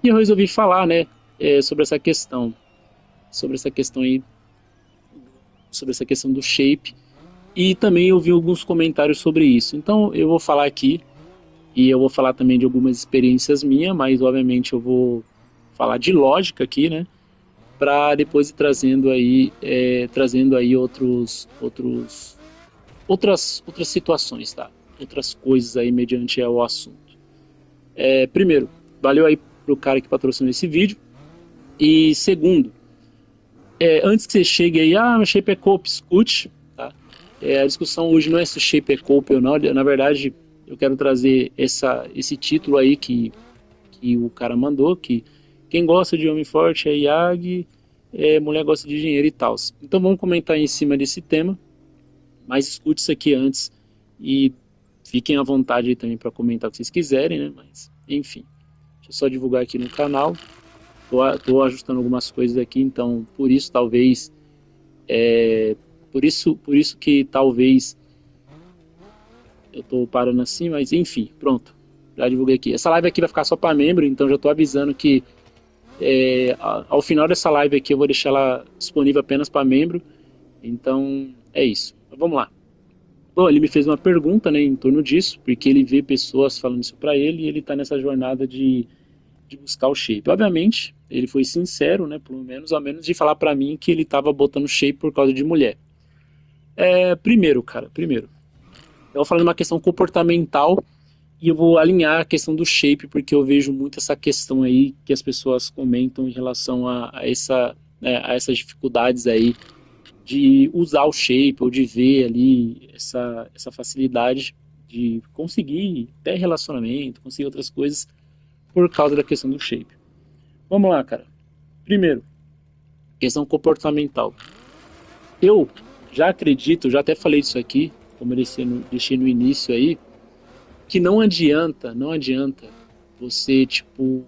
E eu resolvi falar, né, sobre essa questão, sobre essa questão aí, sobre essa questão do shape. E também eu vi alguns comentários sobre isso. Então eu vou falar aqui e eu vou falar também de algumas experiências minhas, mas obviamente eu vou falar de lógica aqui, né? Para depois ir trazendo aí outras situações, tá? Outras coisas aí mediante o assunto. Primeiro, valeu aí pro cara que patrocinou esse vídeo. E segundo, antes que você chegue aí, shape é cope, escute, tá? A discussão hoje não é se shape é cope ou não, na verdade eu quero trazer esse título aí que o cara mandou, que quem gosta de homem forte é Yagi, mulher gosta de dinheiro e tal. Então vamos comentar em cima desse tema, mas escute isso aqui antes e fiquem à vontade aí também para comentar o que vocês quiserem, né? Mas enfim, deixa eu só divulgar aqui no canal. Tô ajustando algumas coisas aqui, então por isso talvez por isso que talvez eu tô parando assim, mas enfim, pronto. Já divulguei aqui. Essa live aqui vai ficar só para membro, então já tô avisando que ao final dessa live aqui eu vou deixar ela disponível apenas para membro. Então é isso. Mas vamos lá. Bom, ele me fez uma pergunta, né, em torno disso, porque ele vê pessoas falando isso para ele e ele tá nessa jornada de buscar o shape. Obviamente, ele foi sincero, né, pelo menos, ao menos de falar para mim que ele tava botando shape por causa de mulher. Primeiro, eu vou falar de uma questão comportamental e eu vou alinhar a questão do shape, porque eu vejo muito essa questão aí que as pessoas comentam em relação a essas dificuldades aí de usar o shape ou de ver ali essa facilidade de conseguir até relacionamento, conseguir outras coisas por causa da questão do shape. Vamos lá, cara. Primeiro, questão comportamental. Eu já acredito, já até falei disso aqui, como eu deixei no início aí, que não adianta você, tipo,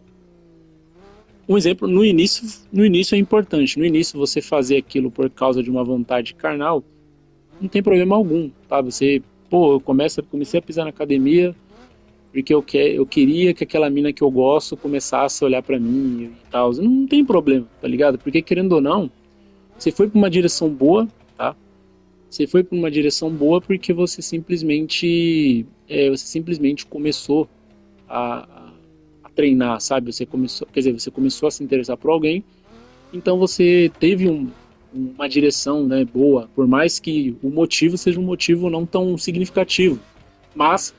um exemplo, no início é importante, no início você fazer aquilo por causa de uma vontade carnal, não tem problema algum, tá? Você, pô, comecei a pisar na academia porque eu queria que aquela mina que eu gosto começasse a olhar pra mim e tal, não tem problema, tá ligado? Porque querendo ou não, você foi pra uma direção boa, tá? Você foi para uma direção boa porque você simplesmente começou a, a treinar, sabe? Você começou a se interessar por alguém, então você teve uma direção, né, boa, por mais que o motivo seja um motivo não tão significativo, mas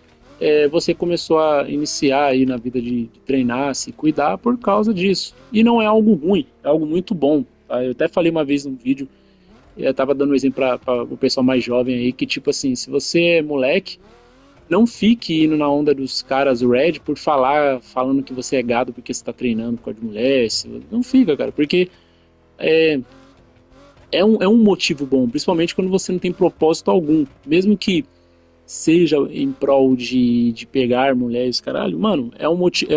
você começou a iniciar aí na vida de treinar, se cuidar por causa disso. E não é algo ruim, é algo muito bom. Tá? Eu até falei uma vez num vídeo, eu tava dando um exemplo para o pessoal mais jovem aí, que tipo assim, se você é moleque, não fique indo na onda dos caras red por falando que você é gado porque você tá treinando por causa de mulher. Não fica, cara, porque é, é um motivo bom, principalmente quando você não tem propósito algum. Mesmo que seja em prol de pegar mulheres, caralho, mano, é um motivo.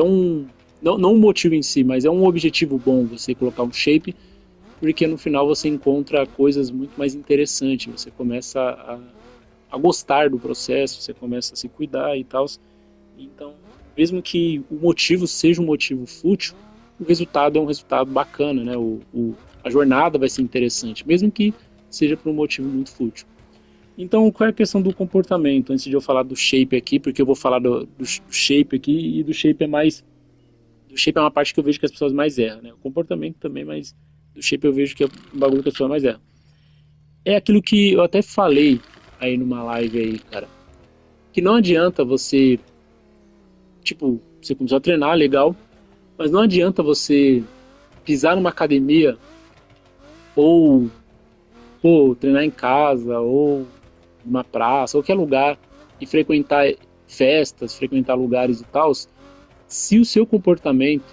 Não um motivo em si, mas é um objetivo bom você colocar um shape, porque no final você encontra coisas muito mais interessantes, você começa a gostar do processo, você começa a se cuidar e tal. Então, mesmo que o motivo seja um motivo fútil, o resultado é um resultado bacana, né? A jornada vai ser interessante, mesmo que seja por um motivo muito fútil. Então, qual é a questão do comportamento? Antes de eu falar do shape aqui, porque eu vou falar do shape aqui, e do shape é mais. Do shape é uma parte que eu vejo que as pessoas mais erram, né? O comportamento também, mas do shape eu vejo que é um bagulho que as pessoas mais erram. É aquilo que eu até falei aí numa live aí, cara. Que não adianta você. Tipo, você começou a treinar, legal. Mas não adianta você pisar numa academia ou, pô, treinar em casa ou numa praça, ou qualquer lugar e frequentar festas, frequentar lugares e tal, se o seu comportamento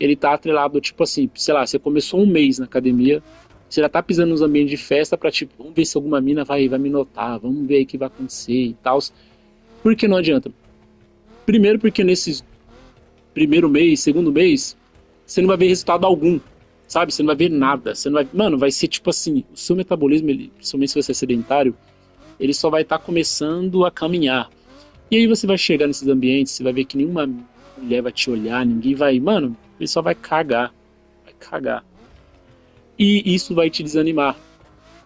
ele tá atrelado, tipo assim, sei lá, você começou um mês na academia, você já tá pisando nos ambientes de festa pra, tipo, vamos ver se alguma mina vai me notar, vamos ver o que vai acontecer e tal. Por que não adianta? Primeiro porque nesses primeiro mês, segundo mês, você não vai ver resultado algum, sabe? Você não vai ver nada. Você não vai, mano, vai ser tipo assim, o seu metabolismo, principalmente se você é sedentário, ele só vai estar começando a caminhar. E aí você vai chegar nesses ambientes, você vai ver que nenhuma mulher vai te olhar, ninguém vai, mano, ele só vai cagar. Vai cagar. E isso vai te desanimar,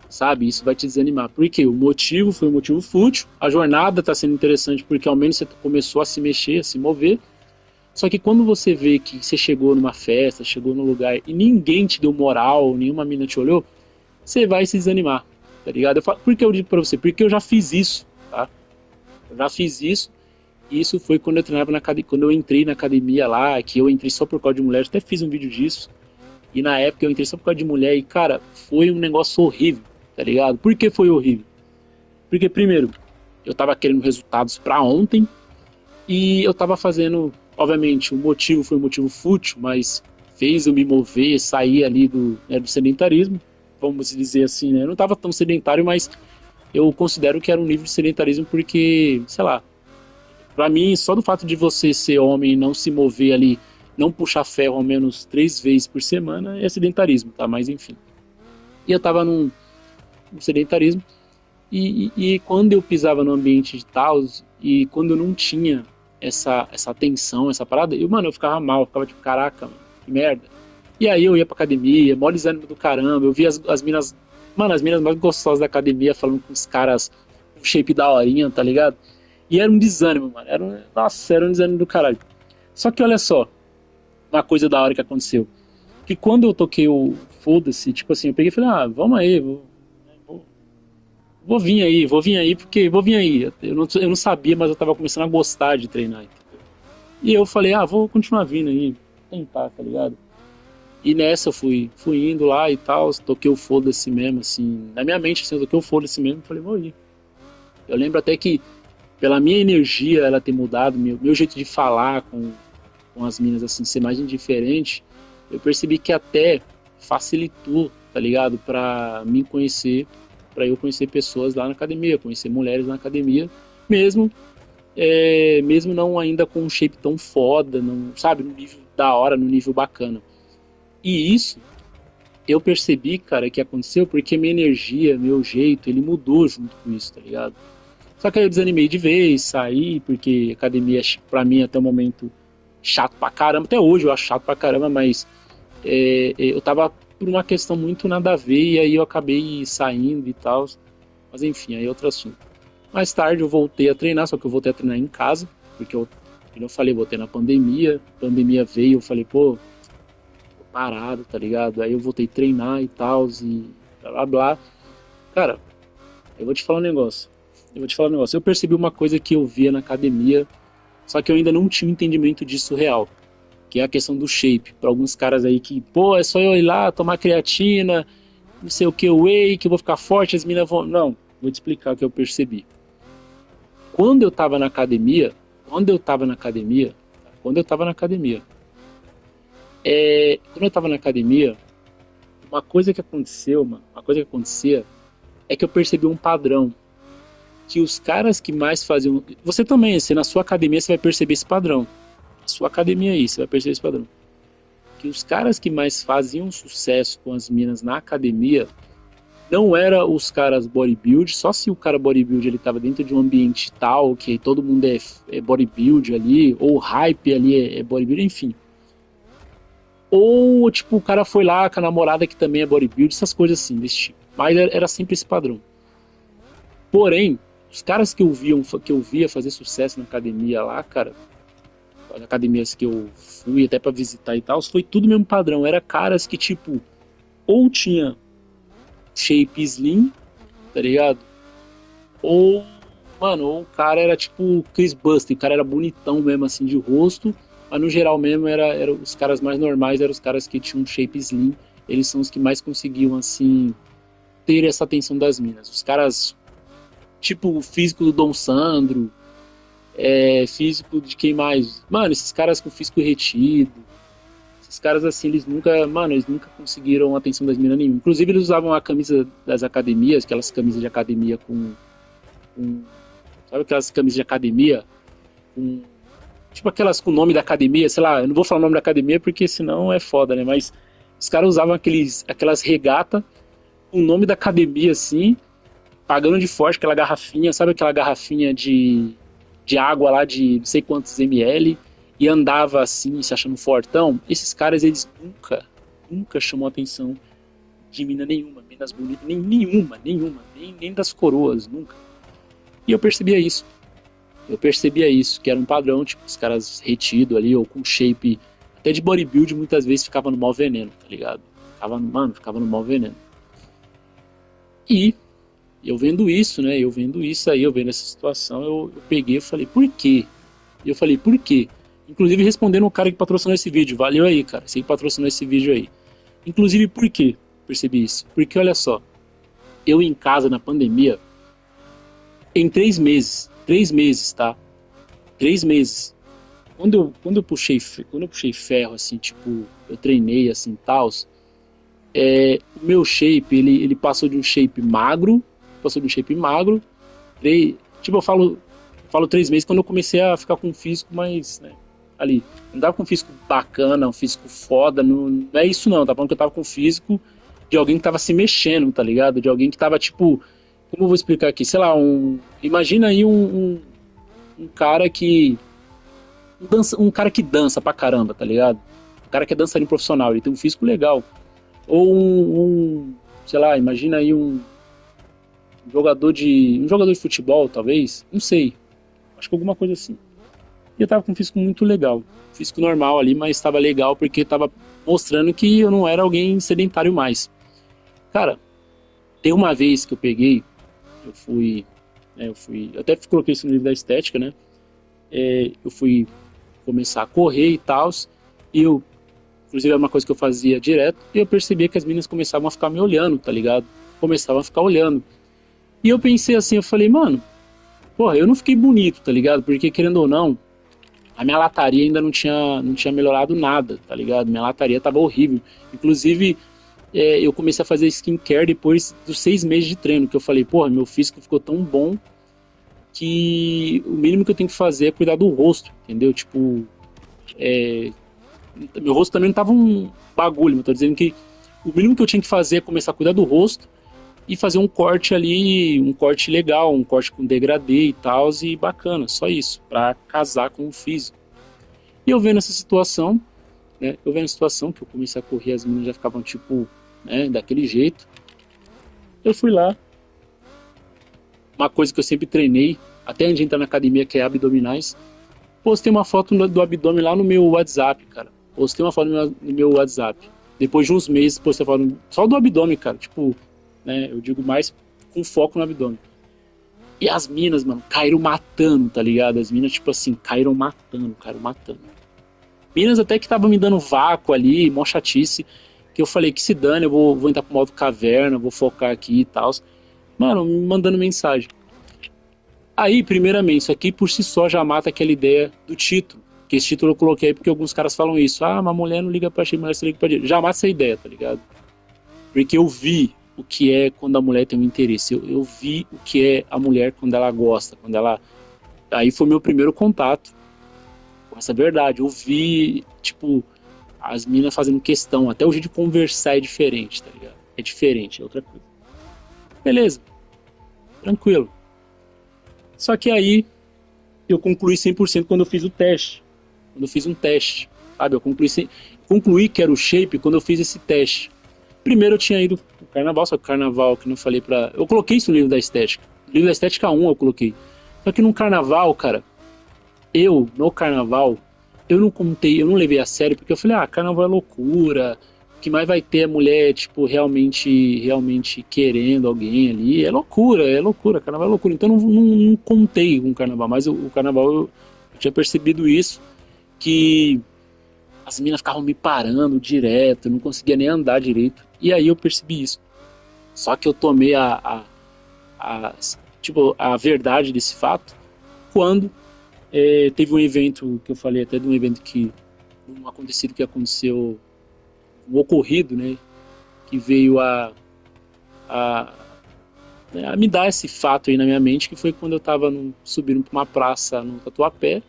sabe? Isso vai te desanimar. Porque o motivo foi um motivo fútil, a jornada está sendo interessante porque ao menos você começou a se mexer, a se mover. Só que quando você vê que você chegou numa festa, chegou num lugar e ninguém te deu moral, nenhuma mina te olhou, você vai se desanimar, tá ligado? Por que eu digo pra você? Porque eu já fiz isso, tá? Eu já fiz isso. E isso foi quando eu treinava quando eu entrei na academia lá, que eu entrei só por causa de mulher, eu até fiz um vídeo disso. E na época eu entrei só por causa de mulher e, cara, foi um negócio horrível, tá ligado? Por que foi horrível? Porque, primeiro, eu tava querendo resultados pra ontem e eu tava fazendo, obviamente, o motivo foi um motivo fútil, mas fez eu me mover, sair ali do sedentarismo, vamos dizer assim, né? Eu não tava tão sedentário, mas eu considero que era um nível de sedentarismo porque, sei lá, pra mim, só do fato de você ser homem e não se mover ali, não puxar ferro ao menos 3 vezes por semana, é sedentarismo, tá? Mas enfim. E eu tava num sedentarismo, e quando eu pisava no ambiente de tal, e quando eu não tinha essa atenção, essa parada, mano, eu ficava mal, eu ficava tipo, caraca, mano, que merda. E aí eu ia pra academia, mó desânimo do caramba, eu via as minas, mano, as minas mais gostosas da academia falando com os caras com shape da horinha, tá ligado? E era um desânimo, mano. Nossa, era um desânimo do caralho. Só que olha só, uma coisa da hora que aconteceu. Que quando eu toquei o foda-se, tipo assim, eu peguei e falei, vamos aí, vou vir aí, porque vou vir aí. Eu não sabia, mas eu tava começando a gostar de treinar. Entendeu? E eu falei, vou continuar vindo aí, tentar, tá ligado? E nessa eu fui indo lá e tal, toquei o foda-se mesmo, assim, na minha mente, assim, eu toquei o foda-se mesmo, falei, vou ir. Eu lembro até que pela minha energia ela ter mudado, meu jeito de falar com as minas, assim, ser mais indiferente, eu percebi que até facilitou, tá ligado? Pra mim conhecer, pra eu conhecer pessoas lá na academia, conhecer mulheres na academia, mesmo, mesmo não ainda com um shape tão foda, não, sabe? No nível da hora, no nível bacana. E isso eu percebi, cara, que aconteceu porque minha energia, meu jeito, ele mudou junto com isso, tá ligado? Só que aí eu desanimei de vez, saí, porque academia, pra mim, até o momento, chato pra caramba. Até hoje eu acho chato pra caramba, mas eu tava por uma questão muito nada a ver, e aí eu acabei saindo e tal. Mas enfim, aí é outro assunto. Mais tarde eu voltei a treinar, só que eu voltei a treinar em casa, porque como eu falei, voltei na pandemia, a pandemia veio, eu falei, pô, tô parado, tá ligado? Aí eu voltei a treinar e tal, e blá blá blá. Cara, eu vou te falar um negócio. Eu percebi uma coisa que eu via na academia, só que eu ainda não tinha um entendimento disso real, que é a questão do shape. Para alguns caras aí que, pô, é só eu ir lá tomar creatina, não sei o que, whey, que eu vou ficar forte, as minas vão... Não, vou te explicar o que eu percebi. Quando eu tava na academia, quando eu tava na academia, uma coisa que aconteceu, mano, uma coisa que acontecia é que eu percebi um padrão. Que os caras que mais faziam. Você também, na sua academia, você vai perceber esse padrão. Na sua academia aí, você vai perceber esse padrão. Que os caras que mais faziam sucesso com as minas na academia não eram os caras bodybuild, só se o cara bodybuild ele tava dentro de um ambiente tal, que todo mundo é bodybuild ali, ou hype ali é bodybuild, enfim. Ou, tipo, o cara foi lá com a namorada que também é bodybuild, essas coisas assim, desse tipo. Mas era sempre esse padrão. Porém, os caras que eu via fazer sucesso na academia lá, cara, as academias que eu fui até pra visitar e tal, foi tudo mesmo padrão. Era caras que, tipo, ou tinha shape slim, tá ligado? Ou, mano, ou o cara era tipo Chris Buster, o cara era bonitão mesmo, assim, de rosto, mas no geral mesmo era os caras mais normais, eram os caras que tinham shape slim, eles são os que mais conseguiam, assim, ter essa atenção das minas. Os caras tipo o físico do Dom Sandro, físico de quem mais? Mano, esses caras com físico retido, esses caras assim, eles nunca conseguiram a atenção das meninas nenhuma. Inclusive eles usavam a camisa das academias, aquelas camisas de academia sabe aquelas camisas de academia com, tipo aquelas com o nome da academia, sei lá, eu não vou falar o nome da academia porque senão é foda, né? Mas os caras usavam aquelas regata com o nome da academia assim, pagando de forte sabe aquela garrafinha de água lá de não sei quantos ml, e andava assim, se achando fortão, esses caras, eles nunca chamou a atenção de mina nenhuma, minas bonitas, nenhuma, nem das coroas, nunca. E eu percebia isso, que era um padrão, tipo, os caras retido ali, ou com shape, até de bodybuild, muitas vezes ficava no mau veneno, tá ligado? Ficava no mau veneno. E eu vendo isso, né, eu vendo essa situação, eu peguei e falei, por quê? E eu falei, por quê? Inclusive respondendo o cara que patrocinou esse vídeo, valeu aí, cara, você que patrocinou esse vídeo aí. Inclusive, por quê? Percebi isso. Porque, olha só, eu em casa na pandemia, em 3 meses, tá? 3 meses. Quando eu puxei ferro, assim, tipo, eu treinei, assim, tals, o meu shape, ele passou de um shape magro, tipo, eu falo 3 meses quando eu comecei a ficar com um físico mais, né, ali, não tava com um físico bacana, um físico foda, não é isso não, tá falando que eu tava com um físico de alguém que tava se mexendo, tá ligado? De alguém que tava, tipo, como eu vou explicar aqui, sei lá, imagina aí um cara que um cara que dança pra caramba, tá ligado? Um cara que é dançarino profissional, ele tem um físico legal. Ou sei lá, imagina aí um jogador de futebol, talvez, não sei, acho que alguma coisa assim. E eu tava com um físico muito legal, físico normal ali, mas estava legal porque tava mostrando que eu não era alguém sedentário mais. Cara, tem uma vez que eu peguei, eu até coloquei isso no livro da estética, né? Eu fui começar a correr e tal, e inclusive era uma coisa que eu fazia direto, e eu percebia que as meninas começavam a ficar me olhando, tá ligado? Começavam a ficar olhando. E eu pensei assim, eu falei, mano, porra, eu não fiquei bonito, tá ligado? Porque querendo ou não, a minha lataria ainda não tinha melhorado nada, tá ligado? Minha lataria tava horrível. Inclusive, eu comecei a fazer skincare depois dos 6 meses de treino, que eu falei, porra, meu físico ficou tão bom que o mínimo que eu tenho que fazer é cuidar do rosto, entendeu? Tipo, meu rosto também não tava um bagulho, mas eu tô dizendo que o mínimo que eu tinha que fazer é começar a cuidar do rosto e fazer um corte ali, um corte legal, um corte com degradê e tal, e bacana, só isso, pra casar com o físico. E eu vendo essa situação, né, que eu comecei a correr, as meninas já ficavam tipo, né, daquele jeito, eu fui lá, uma coisa que eu sempre treinei, até antes de entrar na academia, que é abdominais, postei uma foto do abdômen lá no meu WhatsApp, cara. Postei uma foto no meu WhatsApp. Depois de uns meses, postei a foto só do abdômen, cara. Tipo, né, eu digo mais com foco no abdômen. E as minas, mano, caíram matando, tá ligado? As minas, tipo assim, caíram matando. Minas até que estavam me dando vácuo ali, mó chatice, que eu falei que se dane, eu vou entrar pro modo caverna, vou focar aqui e tal. Mano, me mandando mensagem. Aí, primeiramente, isso aqui por si só já mata aquela ideia do título. Que esse título eu coloquei porque alguns caras falam isso. Ah, uma mulher não liga pra ti, mulher se liga pra ti. Já mata essa ideia, tá ligado? Porque eu vi o que é quando a mulher tem um interesse. Eu vi o que é a mulher quando ela gosta, quando ela... Aí foi meu primeiro contato com essa verdade. Eu vi, tipo, as minas fazendo questão. Até o jeito de conversar é diferente, tá ligado? É diferente, é outra coisa. Beleza, tranquilo. Só que aí eu concluí 100% quando eu fiz o teste. Quando eu fiz um teste, sabe? Eu concluí que era o shape quando eu fiz esse teste. Primeiro eu tinha ido pro carnaval, só que o carnaval que não falei pra... Eu coloquei isso no livro da estética. No livro da estética 1 eu coloquei. Só que no carnaval, cara, no carnaval, eu não contei, eu não levei a sério, porque eu falei, carnaval é loucura, o que mais vai ter é mulher, tipo, realmente querendo alguém ali, é loucura, carnaval é loucura. Então eu não contei com o carnaval, mas o carnaval eu tinha percebido isso, que as meninas ficavam me parando direto, eu não conseguia nem andar direito, e aí eu percebi isso. Só que eu tomei tipo, a verdade desse fato quando teve um evento que eu falei, até de um evento um acontecido que aconteceu, um ocorrido, né, que veio a me dar esse fato aí na minha mente, que foi quando eu tava subindo pra uma praça no Tatuapé,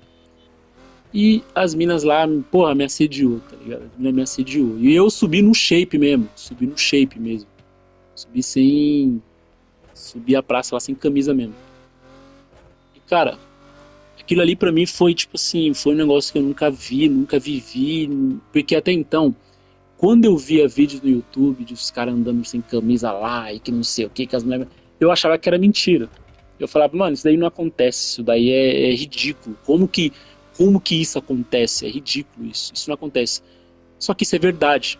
e as minas lá, porra, me assediou, tá ligado? As minas me assediou. E eu subi no shape mesmo, Subi a praça lá sem camisa mesmo. E, cara, Aquilo ali pra mim foi, tipo assim, foi um negócio que eu nunca vi, nunca vivi, porque até então, quando eu via vídeos no YouTube de os caras andando sem camisa lá e que não sei o que as mulheres, eu achava que era mentira. Eu falava, mano, isso daí não acontece, isso daí é ridículo. Como que isso acontece? É ridículo isso não acontece. Só que isso é verdade.